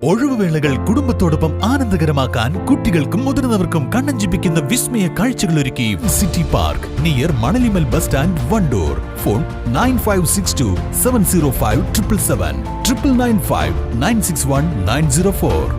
ഒഴിവുവേളകൾ കുടുംബത്തോടൊപ്പം ആനന്ദകരമാക്കാൻ കുട്ടികൾക്കും മുതിർന്നവർക്കും കണ്ണഞ്ചിപ്പിക്കുന്ന വിസ്മയ കാഴ്ചകളൊരുക്കി city park near Manalimal bus stand Wandoor. Phone 9562705777 995961904.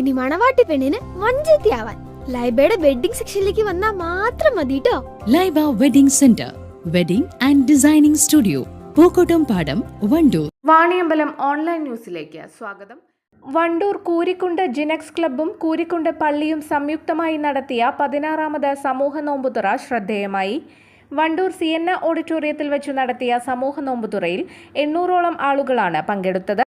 ഇനി മണവാട്ടി പെണ്ണിന് മഞ്ചേത്തിയാവാൻ ലൈബയുടെ വെഡിംഗ് സെക്ഷനിലേക്ക് വന്നാൽ മാത്രം മതി ട്ടോ. Laiba wedding centre, wedding and designing studio, Pookottam പാടം, വണ്ടൂർ. വാണിയമ്പലം ഓൺലൈൻ ന്യൂസിലേക്ക് സ്വാഗതം. വണ്ടൂർ കൂരിക്കുണ്ട് ജിനെക്സ് ക്ലബ്ബും കൂരിക്കുണ്ട് പള്ളിയും സംയുക്തമായി നടത്തിയ 16ാമത് സമൂഹ നോമ്പുതുറ ശ്രദ്ധേയമായി. വണ്ടൂർ സിയന്ന ഓഡിറ്റോറിയത്തിൽ വെച്ച് നടത്തിയ സമൂഹ നോമ്പുതുറയിൽ 800ഓളം ആളുകളാണ് പങ്കെടുത്തത്.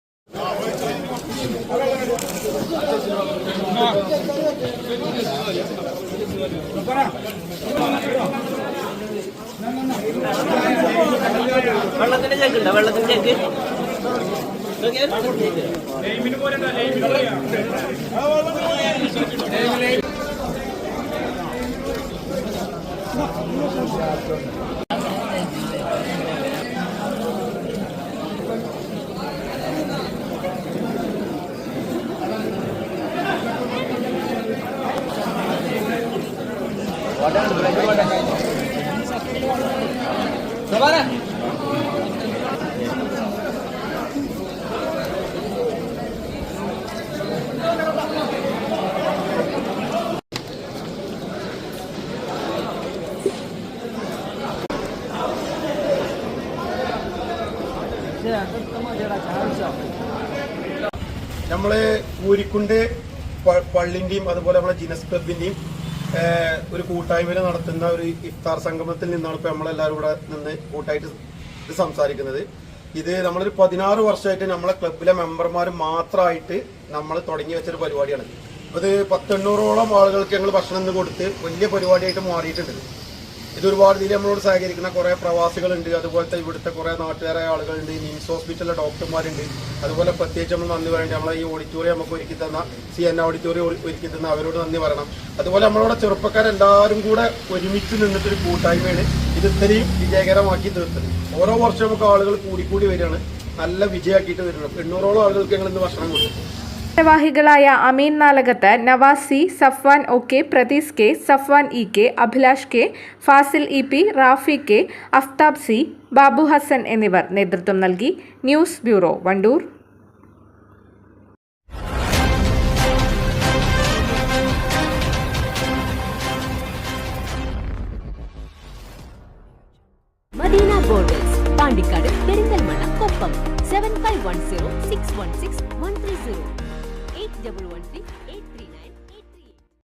നമ്മള് കൂരിക്കുണ്ട് പള്ളിന്റെയും അതുപോലെ നമ്മളെ ജിനസ് ക്ലബിന്റെയും ഒരു കൂട്ടായ്മ നടത്തുന്ന ഒരു ഇഫ്താർ സംഗമത്തിൽ നിന്നാണ് ഇപ്പൊ നമ്മളെല്ലാവരും ഇവിടെ നിന്ന് കൂട്ടായിട്ട് ഇത് സംസാരിക്കുന്നത്. ഇത് നമ്മളൊരു 16 വർഷമായിട്ട് നമ്മളെ ക്ലബിലെ മെമ്പർമാർ മാത്രമായിട്ട് നമ്മൾ തുടങ്ങി വെച്ചൊരു പരിപാടിയാണ്. അത് 800ഓളം ആളുകൾക്ക് ഞങ്ങൾ ഭക്ഷണം കൊടുത്ത് വലിയ പരിപാടിയായിട്ട് മാറിയിട്ടുണ്ട്. ഇതൊരുപാട് ഇതിൽ നമ്മളോട് സഹകരിക്കുന്ന കുറേ പ്രവാസികളുണ്ട്, അതുപോലത്തെ ഇവിടുത്തെ കുറേ നാട്ടുകാരായ ആളുകളുണ്ട്, നിംസ് ഹോസ്പിറ്റലിലെ ഡോക്ടർമാരുണ്ട്. അതുപോലെ പ്രത്യേകിച്ച് നമ്മൾ നന്ദി പറയേണ്ടത് നമ്മളെ ഈ ഓഡിറ്റോറിയം നമുക്ക് ഒരുക്കി തന്ന സിയന്ന ഓഡിറ്റോറിയം ഒരുക്കി തന്ന അവരോട് നന്ദി പറയണം. അതുപോലെ നമ്മളോട് ചെറുപ്പക്കാരെല്ലാവരും കൂടെ ഒരുമിച്ച് നിന്നിട്ടൊരു കൂട്ടായ്മയാണ് ഇത് ഇത്രയും വിജയകരമാക്കി തീർത്തത്. ഓരോ വർഷം നമുക്ക് ആളുകൾ കൂടിക്കൂടി വരികയാണ്, നല്ല വിജയമാക്കിയിട്ട് വരുന്നത്. 800ഓളം ആളുകൾക്ക് ഞങ്ങൾ ഇന്ന് ഭക്ഷണം കൊടുത്തു. ഭാരവാഹികളായ Ameen Nalakath, Navas C, Safwan O K, Pratheesh K, Safwan E K, Abhilash K, Fasil E P, Rafi K, Aftab C, Babu Hasan എന്നിവർ നേതൃത്വം നൽകി. News bureau, Wandoor. Madina borders, Pandikkad, Perinthalmanna, Koppam. 7510 616 130 8113